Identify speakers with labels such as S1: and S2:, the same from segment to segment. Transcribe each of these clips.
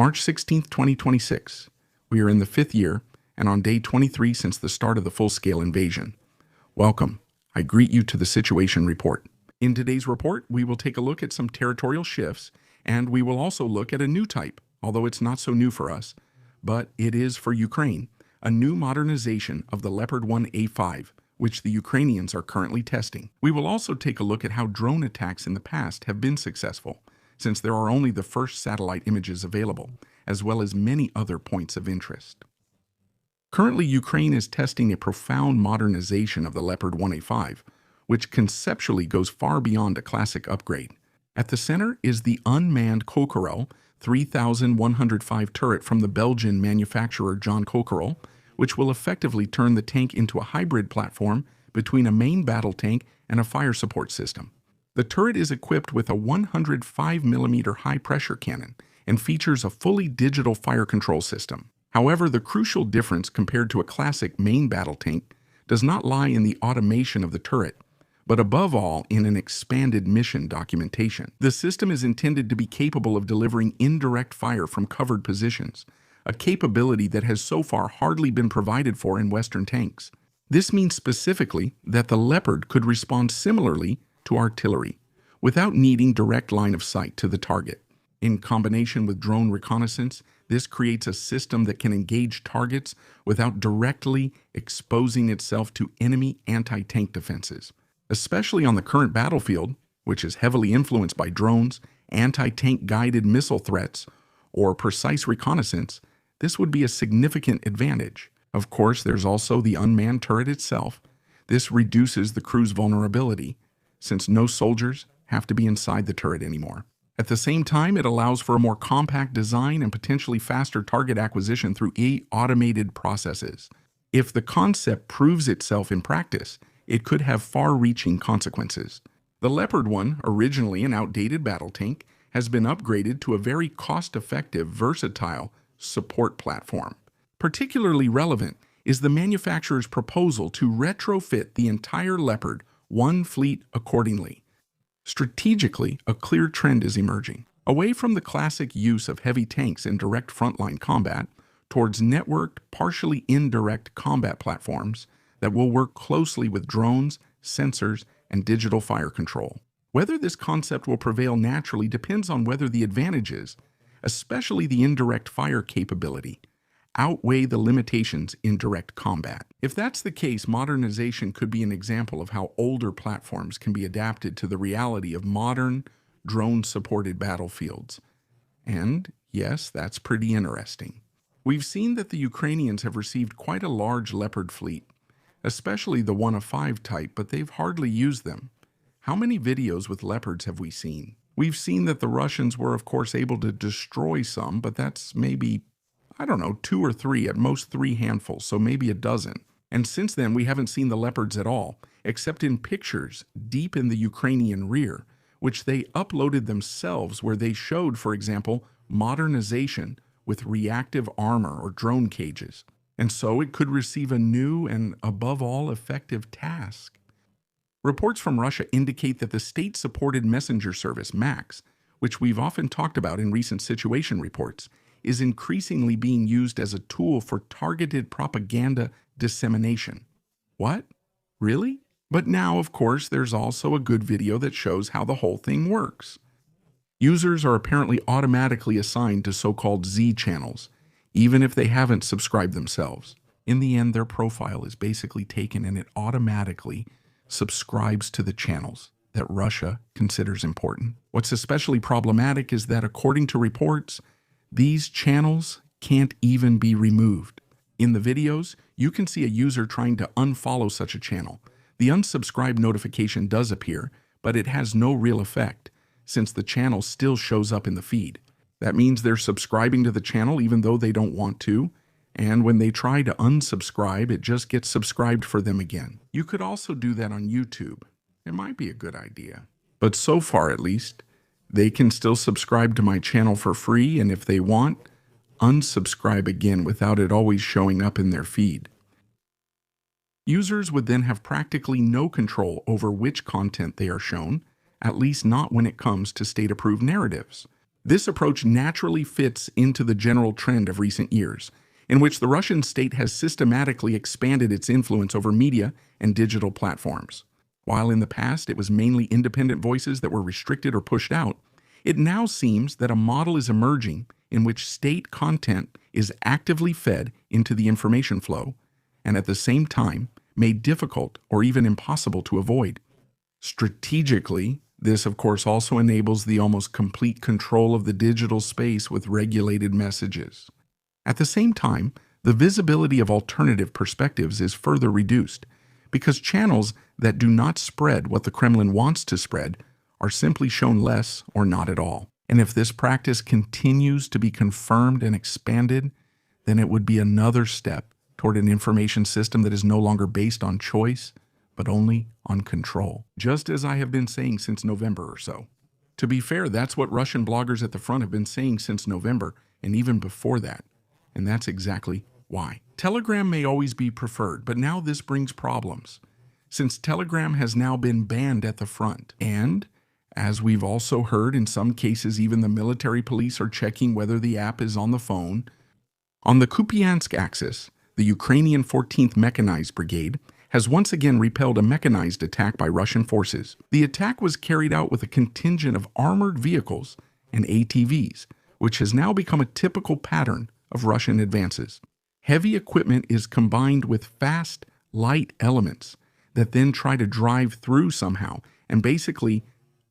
S1: March 16, 2026. We are in the 5th year and on day 23 since the start of the full-scale invasion. Welcome. I greet you to the Situation Report. In today's report, we will take a look at some territorial shifts, and we will also look at a new type, although it's not so new for us, but it is for Ukraine, a new modernization of the Leopard 1A5, which the Ukrainians are currently testing. We will also take a look at how drone attacks in the past have been successful, since there are only the first satellite images available, as well as many other points of interest. Currently, Ukraine is testing a profound modernization of the Leopard 1A5, which conceptually goes far beyond a classic upgrade. At the center is the unmanned Cockerill 3105 turret from the Belgian manufacturer John Cockerill, which will effectively turn the tank into a hybrid platform between a main battle tank and a fire support system. The turret is equipped with a 105mm high-pressure cannon and features a fully digital fire control system. However, the crucial difference compared to a classic main battle tank does not lie in the automation of the turret, but above all in an expanded mission documentation. The system is intended to be capable of delivering indirect fire from covered positions, a capability that has so far hardly been provided for in Western tanks. This means specifically that the Leopard could respond similarly to artillery, without needing direct line of sight to the target. In combination with drone reconnaissance, this creates a system that can engage targets without directly exposing itself to enemy anti-tank defenses. Especially on the current battlefield, which is heavily influenced by drones, anti-tank guided missile threats, or precise reconnaissance, this would be a significant advantage. Of course, there's also the unmanned turret itself. This reduces the crew's vulnerability, since no soldiers have to be inside the turret anymore. At the same time, it allows for a more compact design and potentially faster target acquisition through automated processes. If the concept proves itself in practice, it could have far-reaching consequences. The Leopard 1, originally an outdated battle tank, has been upgraded to a very cost-effective, versatile support platform. Particularly relevant is the manufacturer's proposal to retrofit the entire Leopard 1 fleet accordingly. Strategically, a clear trend is emerging, away from the classic use of heavy tanks in direct frontline combat towards networked, partially indirect combat platforms that will work closely with drones, sensors, and digital fire control. Whether this concept will prevail naturally depends on whether the advantages, especially the indirect fire capability, outweigh the limitations in direct combat. If that's the case, modernization could be an example of how older platforms can be adapted to the reality of modern, drone-supported battlefields. And yes, that's pretty interesting. We've seen that the Ukrainians have received quite a large Leopard fleet, especially the 1A5 type, but they've hardly used them. How many videos with Leopards have we seen? We've seen that the Russians were, of course, able to destroy some, but that's maybe, 2 or 3, at most 3 handfuls, so maybe a dozen. And since then, we haven't seen the Leopards at all, except in pictures deep in the Ukrainian rear, which they uploaded themselves, where they showed, for example, modernization with reactive armor or drone cages. And so it could receive a new and, above all, effective task. Reports from Russia indicate that the state-supported messenger service, MAX, which we've often talked about in recent situation reports, is increasingly being used as a tool for targeted propaganda dissemination. What? Really? But now, of course, there's also a good video that shows how the whole thing works. Users are apparently automatically assigned to so-called Z channels, even if they haven't subscribed themselves. In the end, their profile is basically taken and it automatically subscribes to the channels that Russia considers important. What's especially problematic is that, according to reports, these channels can't even be removed. In the videos, you can see a user trying to unfollow such a channel. The unsubscribe notification does appear, but it has no real effect, since the channel still shows up in the feed. That means they're subscribing to the channel even though they don't want to, and when they try to unsubscribe, it just gets subscribed for them again. You could also do that on YouTube. It might be a good idea. But so far, at least, they can still subscribe to my channel for free, and if they want, unsubscribe again without it always showing up in their feed. Users would then have practically no control over which content they are shown, at least not when it comes to state-approved narratives. This approach naturally fits into the general trend of recent years, in which the Russian state has systematically expanded its influence over media and digital platforms. While in the past it was mainly independent voices that were restricted or pushed out, it now seems that a model is emerging in which state content is actively fed into the information flow, and at the same time made difficult or even impossible to avoid. Strategically, this of course also enables the almost complete control of the digital space with regulated messages. At the same time, the visibility of alternative perspectives is further reduced, because channels that do not spread what the Kremlin wants to spread are simply shown less or not at all. And if this practice continues to be confirmed and expanded, then it would be another step toward an information system that is no longer based on choice, but only on control, just as I have been saying since November or so. To be fair, that's what Russian bloggers at the front have been saying since November, and even before that. And that's exactly why. Telegram may always be preferred, but now this brings problems, since Telegram has now been banned at the front. And, as we've also heard, in some cases even the military police are checking whether the app is on the phone. On the Kupiansk axis, the Ukrainian 14th Mechanized Brigade has once again repelled a mechanized attack by Russian forces. The attack was carried out with a contingent of armored vehicles and ATVs, which has now become a typical pattern of Russian advances. Heavy equipment is combined with fast, light elements that then try to drive through somehow and basically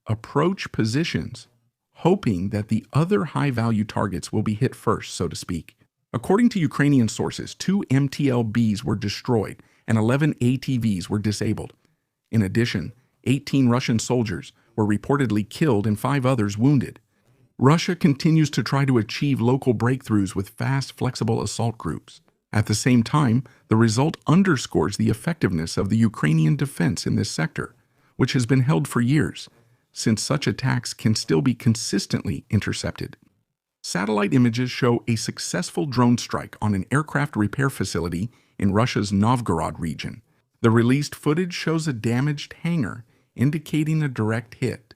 S1: approach positions, hoping that the other high-value targets will be hit first, so to speak. According to Ukrainian sources, 2 MTLBs were destroyed and 11 ATVs were disabled. In addition, 18 Russian soldiers were reportedly killed and 5 others wounded. Russia continues to try to achieve local breakthroughs with fast, flexible assault groups. At the same time, the result underscores the effectiveness of the Ukrainian defense in this sector, which has been held for years, since such attacks can still be consistently intercepted. Satellite images show a successful drone strike on an aircraft repair facility in Russia's Novgorod region. The released footage shows a damaged hangar, indicating a direct hit.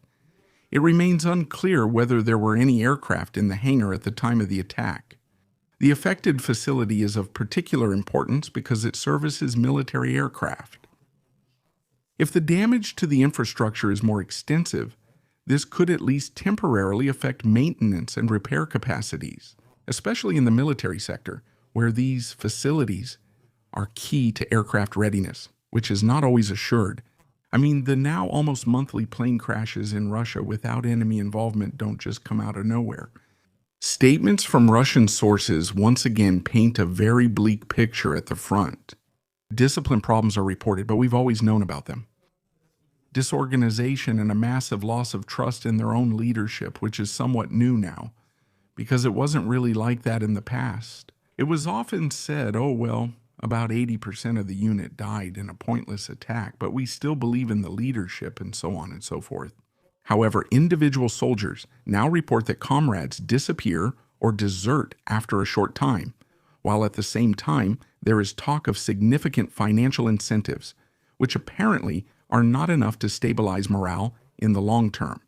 S1: It remains unclear whether there were any aircraft in the hangar at the time of the attack. The affected facility is of particular importance because it services military aircraft. If the damage to the infrastructure is more extensive, this could at least temporarily affect maintenance and repair capacities, especially in the military sector, where these facilities are key to aircraft readiness, which is not always assured. I mean, the now almost monthly plane crashes in Russia without enemy involvement don't just come out of nowhere. Statements from Russian sources once again paint a very bleak picture at the front. Discipline problems are reported, but we've always known about them. Disorganization and a massive loss of trust in their own leadership, which is somewhat new now, because it wasn't really like that in the past. It was often said, oh well, about 80% of the unit died in a pointless attack, but we still believe in the leadership and so on and so forth. However, individual soldiers now report that comrades disappear or desert after a short time, while at the same time there is talk of significant financial incentives, which apparently are not enough to stabilize morale in the long term.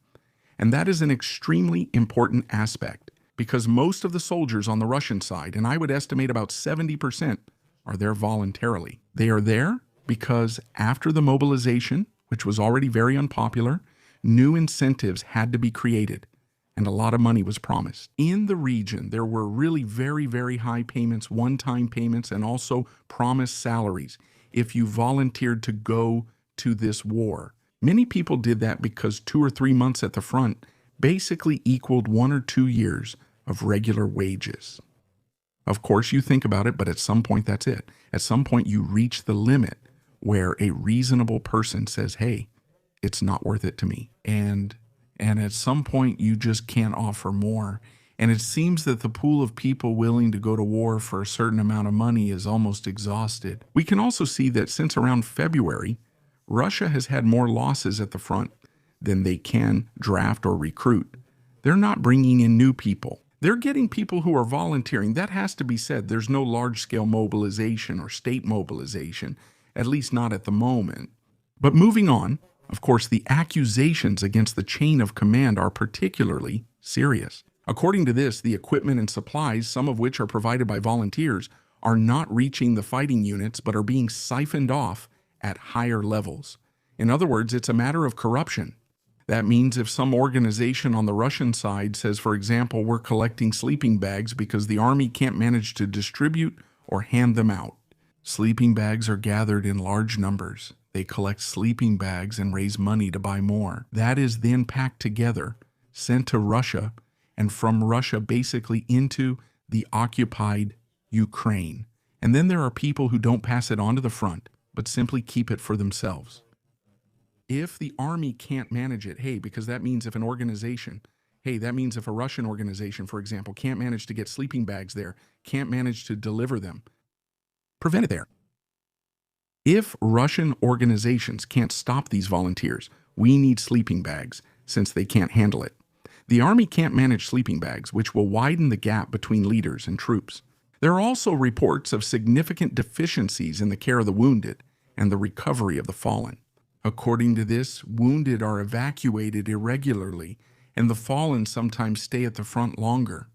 S1: And that is an extremely important aspect, because most of the soldiers on the Russian side, and I would estimate about 70%, are there voluntarily. They are there because after the mobilization, which was already very unpopular, new incentives had to be created, and a lot of money was promised. In the region, there were really very, very high payments, one-time payments, and also promised salaries if you volunteered to go to this war. Many people did that because 2 or 3 months at the front basically equaled 1 or 2 years of regular wages. Of course, you think about it, but at some point that's it. At some point you reach the limit where a reasonable person says, hey, it's not worth it to me. And at some point you just can't offer more. And it seems that the pool of people willing to go to war for a certain amount of money is almost exhausted. We can also see that since around February, Russia has had more losses at the front than they can draft or recruit. They're not bringing in new people. They're getting people who are volunteering. That has to be said. There's no large-scale mobilization or state mobilization, at least not at the moment. But moving on, of course, the accusations against the chain of command are particularly serious. According to this, the equipment and supplies, some of which are provided by volunteers, are not reaching the fighting units but are being siphoned off at higher levels. In other words, it's a matter of corruption. That means if some organization on the Russian side says, for example, we're collecting sleeping bags because the army can't manage to distribute or hand them out. Sleeping bags are gathered in large numbers. They collect sleeping bags and raise money to buy more. That is then packed together, sent to Russia, and from Russia basically into the occupied Ukraine. And then there are people who don't pass it on to the front, but simply keep it for themselves. If the army can't manage it, because that means if an organization, that means if a Russian organization, for example, can't manage to get sleeping bags there, can't manage to deliver them, prevent it there. If Russian organizations can't stop these volunteers, we need sleeping bags since they can't handle it. The army can't manage sleeping bags, which will widen the gap between leaders and troops. There are also reports of significant deficiencies in the care of the wounded and the recovery of the fallen. According to this, wounded are evacuated irregularly, and the fallen sometimes stay at the front longer.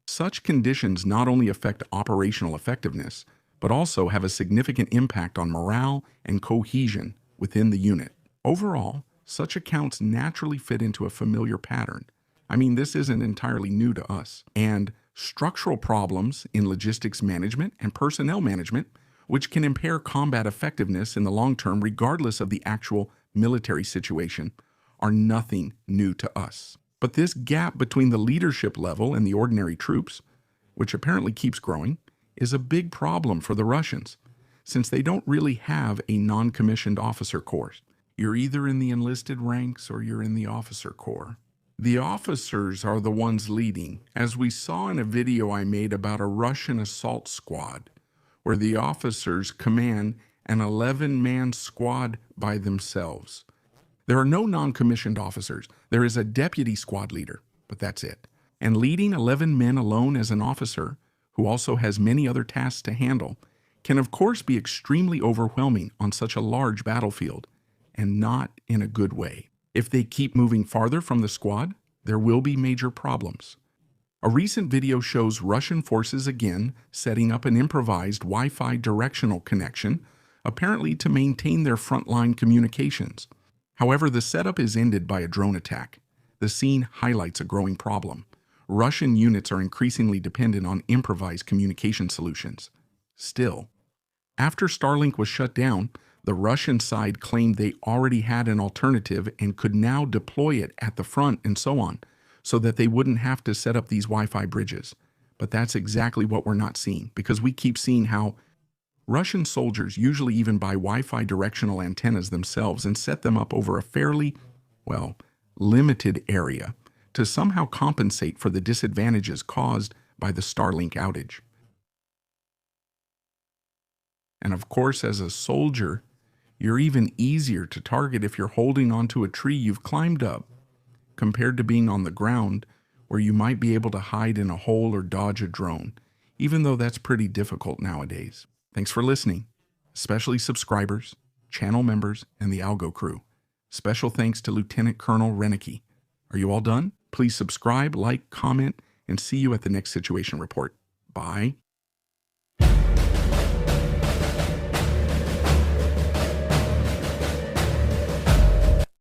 S1: Such conditions not only affect operational effectiveness, but also have a significant impact on morale and cohesion within the unit. Overall, such accounts naturally fit into a familiar pattern. This isn't entirely new to us. And structural problems in logistics management and personnel management, which can impair combat effectiveness in the long term regardless of the actual military situation, are nothing new to us. But this gap between the leadership level and the ordinary troops, which apparently keeps growing, is a big problem for the Russians, since they don't really have a non-commissioned officer corps. You're either in the enlisted ranks or you're in the officer corps. The officers are the ones leading, as we saw in a video I made about a Russian assault squad, where the officers command an 11-man squad by themselves. There are no non-commissioned officers. There is a deputy squad leader, but that's it. And leading 11 men alone as an officer, who also has many other tasks to handle, can of course be extremely overwhelming on such a large battlefield, and not in a good way. If they keep moving farther from the squad, there will be major problems. A recent video shows Russian forces again setting up an improvised Wi-Fi directional connection, apparently to maintain their frontline communications. However, the setup is ended by a drone attack. The scene highlights a growing problem. Russian units are increasingly dependent on improvised communication solutions. Still, after Starlink was shut down, the Russian side claimed they already had an alternative and could now deploy it at the front and so on, so that they wouldn't have to set up these Wi-Fi bridges. But that's exactly what we're not seeing, because we keep seeing how Russian soldiers usually even buy Wi-Fi directional antennas themselves and set them up over a fairly, limited area to somehow compensate for the disadvantages caused by the Starlink outage. And of course, as a soldier, you're even easier to target if you're holding onto a tree you've climbed up, compared to being on the ground where you might be able to hide in a hole or dodge a drone, even though that's pretty difficult nowadays. Thanks for listening, especially subscribers, channel members, and the Algo crew. Special thanks to Lieutenant Colonel Renicky. Are you all done? Please subscribe, like, comment, and see you at the next situation report. Bye.